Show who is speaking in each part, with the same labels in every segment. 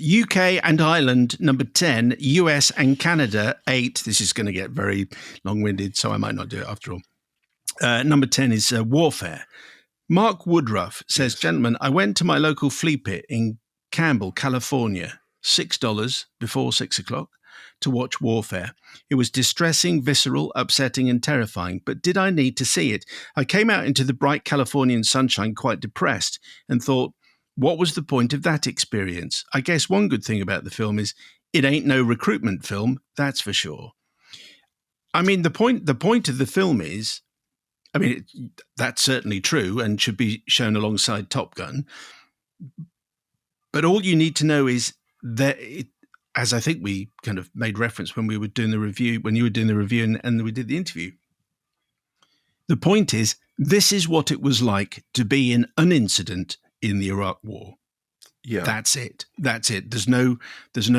Speaker 1: UK and Ireland, number 10. US and Canada, 8. This is going to get very long-winded, so I might not do it after all. Number 10 is Warfare. Mark Woodruff says,
Speaker 2: Yes.
Speaker 1: Gentlemen, I went to my local flea pit in Campbell, California, $6 before 6 o'clock to watch Warfare. It was distressing, visceral, upsetting, and terrifying. But did I need to see it? I came out into the bright Californian sunshine quite depressed and thought, what was the point of that experience? I guess one good thing about the film is it ain't no recruitment film, that's for sure. I mean, the point of the film is, I mean, that's certainly true and should be shown alongside Top Gun. But all you need to know is that, as I think we kind of made reference when we were doing the review, when you were doing the review and we did the interview, the point is, this is what it was like to be in an incident in the Iraq War.
Speaker 2: Yeah.
Speaker 1: That's it. That's it. There's no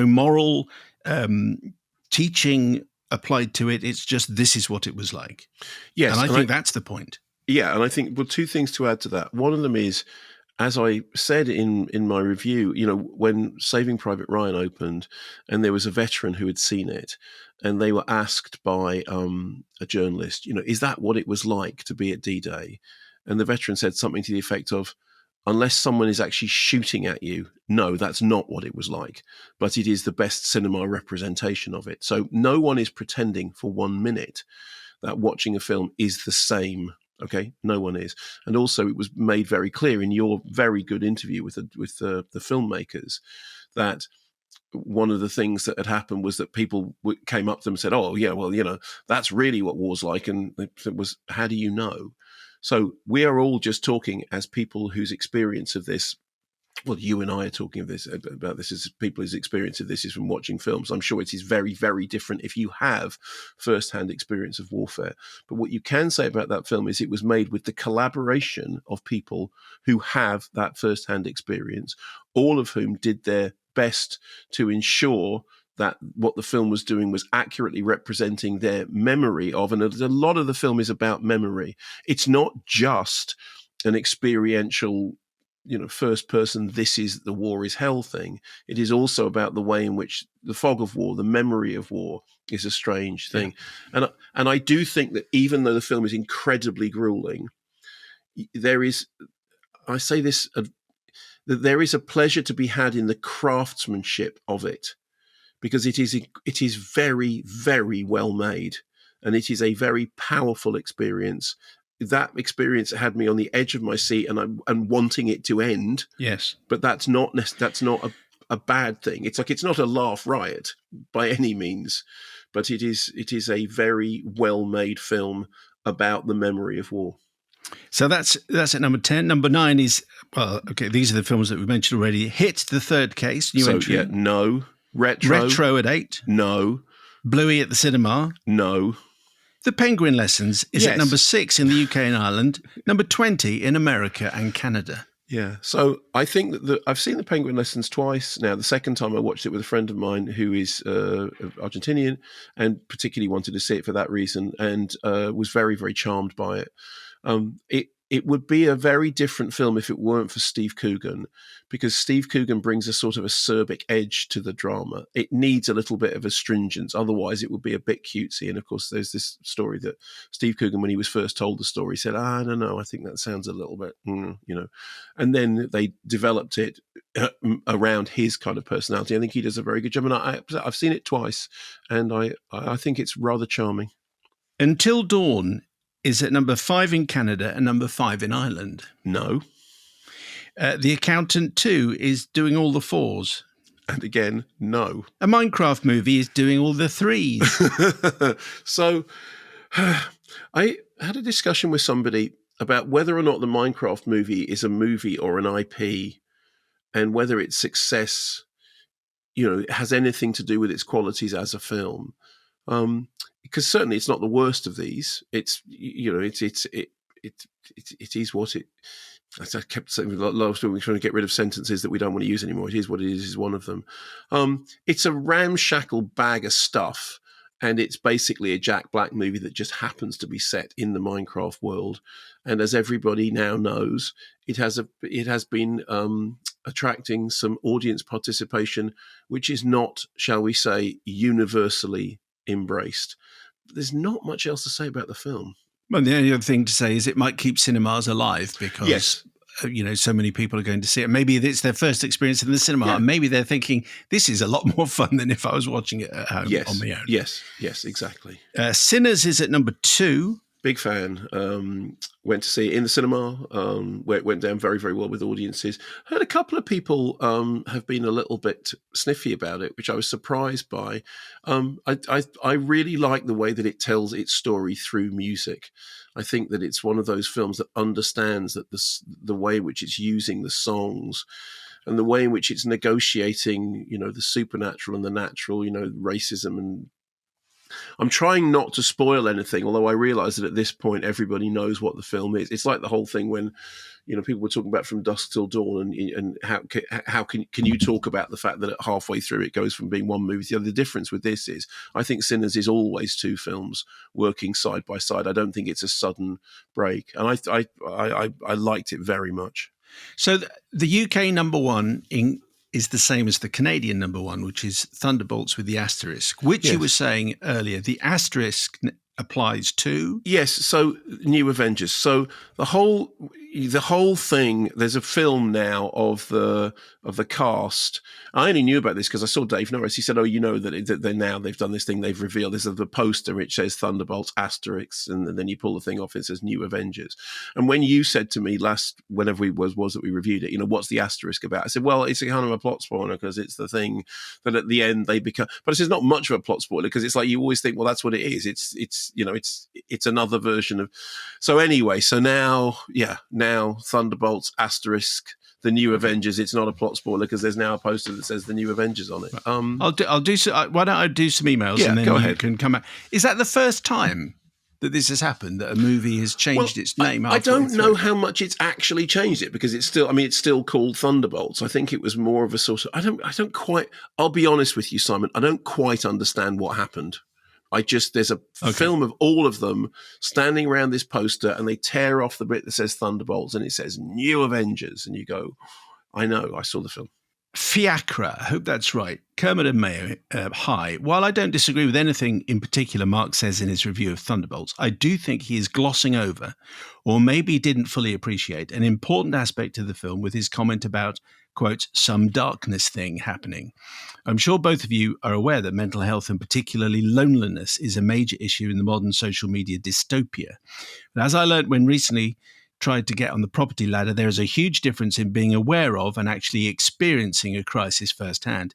Speaker 1: moral teaching applied to it. It's just, this is what it was like.
Speaker 2: Yes.
Speaker 1: And I think that's the point.
Speaker 2: Yeah. And I think, well, two things to add to that. One of them is, as I said in my review, when Saving Private Ryan opened and there was a veteran who had seen it and they were asked by a journalist, is that what it was like to be at D-Day? And the veteran said something to the effect of, unless someone is actually shooting at you, no, that's not what it was like. But it is the best cinema representation of it. So no one is pretending for 1 minute that watching a film is the same. Okay, no one is. And also it was made very clear in your very good interview with the filmmakers that one of the things that had happened was that people came up to them and said, oh, yeah, well, that's really what war's like. And it was, how do you know? So we are all just talking as people whose experience of this, well, you and I are talking about this as people whose experience of this is from watching films. I'm sure it is very, very different if you have first-hand experience of warfare. But what you can say about that film is it was made with the collaboration of people who have that first-hand experience, all of whom did their best to ensure that what the film was doing was accurately representing their memory of, and a lot of the film is about memory. It's not just an experiential, first person, this is the war is hell thing. It is also about the way in which the fog of war, the memory of war, is a strange thing. Yeah. And I do think that even though the film is incredibly grueling, there is, I say this, that there is a pleasure to be had in the craftsmanship of it, because it is very, very well made, and it is a very powerful experience. That experience had me on the edge of my seat and wanting it to end.
Speaker 1: Yes,
Speaker 2: but that's not a bad thing. It's not a laugh riot by any means, but it is a very well made film about the memory of war.
Speaker 1: So that's at number 10. Number 9 is, well, okay, these are the films that we mentioned already. Hit, the third case, new entry.
Speaker 2: Yeah, no. Retro
Speaker 1: at 8.
Speaker 2: No.
Speaker 1: Bluey at the cinema.
Speaker 2: No.
Speaker 1: The Penguin Lessons is at number 6 in the UK and Ireland, number 20 in America and Canada.
Speaker 2: Yeah, so I think that I've seen the Penguin Lessons twice now. The second time I watched it with a friend of mine who is Argentinian and particularly wanted to see it for that reason, and was very, very charmed by it. It would be a very different film if it weren't for Steve Coogan, because Steve Coogan brings a sort of acerbic edge to the drama. It needs a little bit of astringence, otherwise it would be a bit cutesy. And of course, there's this story that Steve Coogan, when he was first told the story, said, I don't know, I think that sounds a little bit, And then they developed it around his kind of personality. I think he does a very good job. And I've seen it twice, and I think it's rather charming.
Speaker 1: Until Dawn is at number 5 in Canada and number 5 in Ireland.
Speaker 2: No.
Speaker 1: The Accountant 2 is doing all the 4s.
Speaker 2: And again, no.
Speaker 1: A Minecraft movie is doing all the 3s.
Speaker 2: So I had a discussion with somebody about whether or not the Minecraft movie is a movie or an IP, and whether its success, has anything to do with its qualities as a film. Because certainly it's not the worst of these. It's it is what it. As I kept saying last week, we're trying to get rid of sentences that we don't want to use anymore. It is what it is one of them. It's a ramshackle bag of stuff, and it's basically a Jack Black movie that just happens to be set in the Minecraft world. And as everybody now knows, it has been attracting some audience participation, which is not, shall we say, universally embraced. But there's not much else to say about the film.
Speaker 1: Well, the only other thing to say is it might keep cinemas alive because,
Speaker 2: Yes.
Speaker 1: So many people are going to see it. Maybe it's their first experience in the cinema, and maybe they're thinking, this is a lot more fun than if I was watching it at home on my own.
Speaker 2: Yes, exactly.
Speaker 1: Sinners is at number 2.
Speaker 2: Big fan. Went to see it in the cinema, where it went down very, very well with audiences. Heard a couple of people have been a little bit sniffy about it, which I was surprised by. I really like the way that it tells its story through music. I think that it's one of those films that understands that the way in which it's using the songs and the way in which it's negotiating, the supernatural and the natural, racism and I'm trying not to spoil anything, although I realize that at this point everybody knows what the film is. It's like the whole thing when, people were talking about From Dusk Till Dawn, and how can you talk about the fact that halfway through it goes from being one movie to the other. The difference with this is, I think Sinners is always two films working side by side. I don't think it's a sudden break, and I liked it very much.
Speaker 1: So the UK number 1 is the same as the Canadian number 1, which is Thunderbolts with the asterisk, which you were saying earlier. The asterisk applies to?
Speaker 2: Yes, so New Avengers. So the whole thing, there's a film now of the cast. I only knew about this because I saw Dave Norris. He said, that they've done this thing, they've revealed this is the poster which says Thunderbolts asterisks, and then you pull the thing off, it says New Avengers. And when you said to me whenever it was that we reviewed it, what's the asterisk about? I said, well, it's a kind of a plot spoiler because it's the thing that at the end they become, but it's not much of a plot spoiler because it's like you always think, well, that's what it is. It's another version of. So anyway, so now Thunderbolts asterisk the New Avengers. It's not a plot spoiler because there's now a poster that says the New Avengers on it.
Speaker 1: I'll do. Why don't I do some emails and then
Speaker 2: go
Speaker 1: you
Speaker 2: ahead.
Speaker 1: can come back? Is that the first time that this has happened, that a movie has changed its name?
Speaker 2: I don't know how much it's actually changed it because it's still called Thunderbolts. I think it was more of a sort of. I don't quite. I'll be honest with you, Simon. I don't quite understand what happened. There's a film of all of them standing around this poster and they tear off the bit that says Thunderbolts and it says New Avengers. And you go, I know, I saw the film.
Speaker 1: Fiacra, I hope that's right. Kermode and Mayo, hi. While I don't disagree with anything in particular Mark says in his review of Thunderbolts, I do think he is glossing over, or maybe didn't fully appreciate, an important aspect of the film with his comment about, quote, some darkness thing happening. I'm sure both of you are aware that mental health and particularly loneliness is a major issue in the modern social media dystopia. But as I learned when recently tried to get on the property ladder, there is a huge difference in being aware of and actually experiencing a crisis firsthand.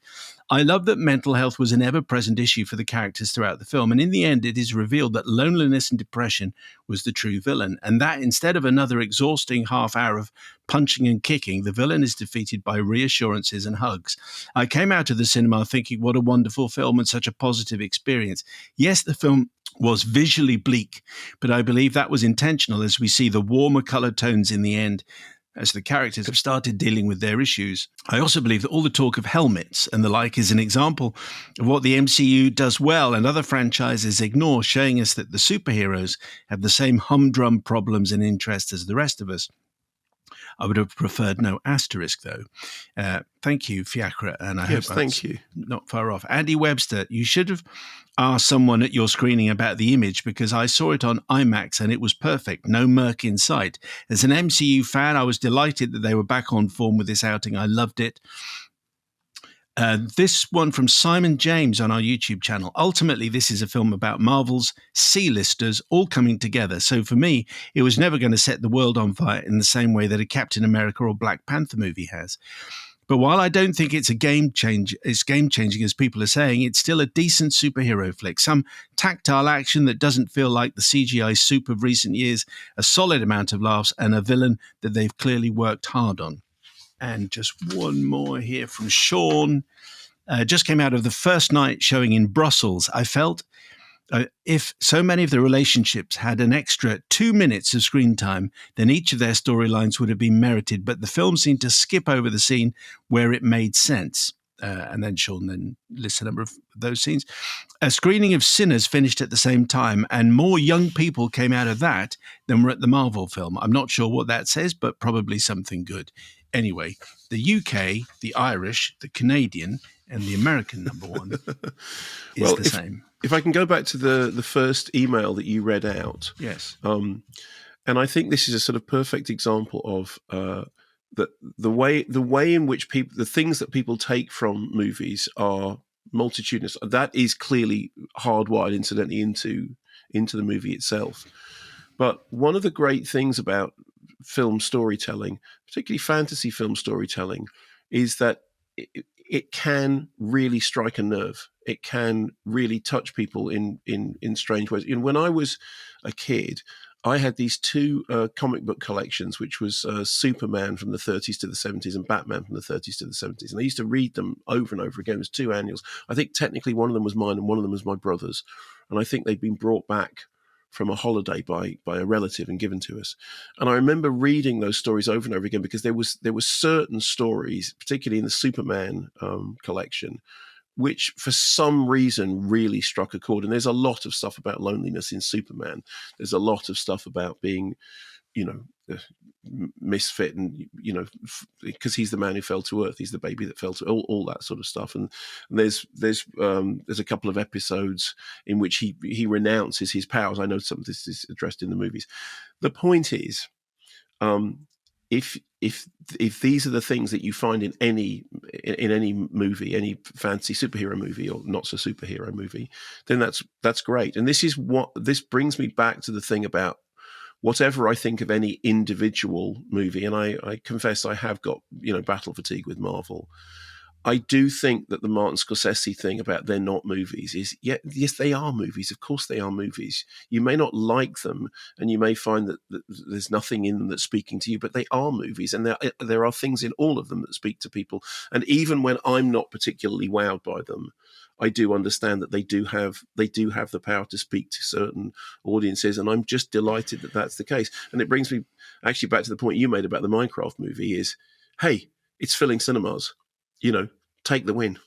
Speaker 1: I love that mental health was an ever-present issue for the characters throughout the film, and in the end it is revealed that loneliness and depression was the true villain, and that instead of another exhausting half hour of punching and kicking, the villain is defeated by reassurances and hugs. I came out of the cinema thinking, what a wonderful film and such a positive experience. Yes, the film was visually bleak, but I believe that was intentional as we see the warmer colored tones in the end as the characters have started dealing with their issues. I also believe that all the talk of helmets and the like is an example of what the MCU does well and other franchises ignore, showing us that the superheroes have the same humdrum problems and interests as the rest of us. I would have preferred no asterisk, though. Thank you, Fiacra, and I hope that's not far off. Andy Webster, you should have asked someone at your screening about the image because I saw it on IMAX and it was perfect, no murk in sight. As an MCU fan, I was delighted that they were back on form with this outing. I loved it. This one from Simon James on our YouTube channel. Ultimately, this is a film about Marvel's C-listers all coming together. So for me, it was never going to set the world on fire in the same way that a Captain America or Black Panther movie has. But while I don't think it's game-changing as people are saying, it's still a decent superhero flick. Some tactile action that doesn't feel like the CGI soup of recent years, a solid amount of laughs, and a villain that they've clearly worked hard on. And just one more here from Sean. Just came out of the first night showing in Brussels. I felt if so many of the relationships had an extra 2 minutes of screen time, then each of their storylines would have been merited. But the film seemed to skip over the scene where it made sense. and then Sean then lists a number of those scenes. A screening of Sinners finished at the same time, and more young people came out of that than were at the Marvel film. I'm not sure what that says, but probably something good. Anyway, the UK, the Irish, the Canadian, and the American number one is the same.
Speaker 2: If I can go back to the first email that you read out,
Speaker 1: Yes.
Speaker 2: And I think this is a sort of perfect example of the way in which the things that people take from movies are multitudinous. That is clearly hardwired, incidentally, into the movie itself. But one of the great things about film storytelling, particularly fantasy film storytelling, is that it can really strike a nerve. It can really touch people in strange ways. When I was a kid, I had these two comic book collections, which was Superman from the 30s to the 70s and Batman from the 30s to the 70s. And I used to read them over and over again. It was 2 annuals. I think technically one of them was mine and one of them was my brother's. And I think they'd been brought back from a holiday by a relative and given to us. And I remember reading those stories over and over again because there were certain stories, particularly in the Superman collection, which for some reason really struck a chord. And there's a lot of stuff about loneliness in Superman. There's a lot of stuff about being, misfit and, because he's the man who fell to earth. He's the baby that fell to all that sort of stuff. And there's a couple of episodes in which he renounces his powers. I know some of this is addressed in the movies. The point is, if these are the things that you find in any movie, any fantasy superhero movie or not so superhero movie, then that's great. And this brings me back to the thing about whatever I think of any individual movie, and I confess I have got battle fatigue with Marvel. I do think that the Martin Scorsese thing about they're not movies is, yes, they are movies. Of course they are movies. You may not like them, and you may find that there's nothing in them that's speaking to you, but they are movies, and there are things in all of them that speak to people. And even when I'm not particularly wowed by them, I do understand that they do have the power to speak to certain audiences, and I'm just delighted that that's the case. And it brings me actually back to the point you made about the Minecraft movie is, hey, it's filling cinemas. Take the win.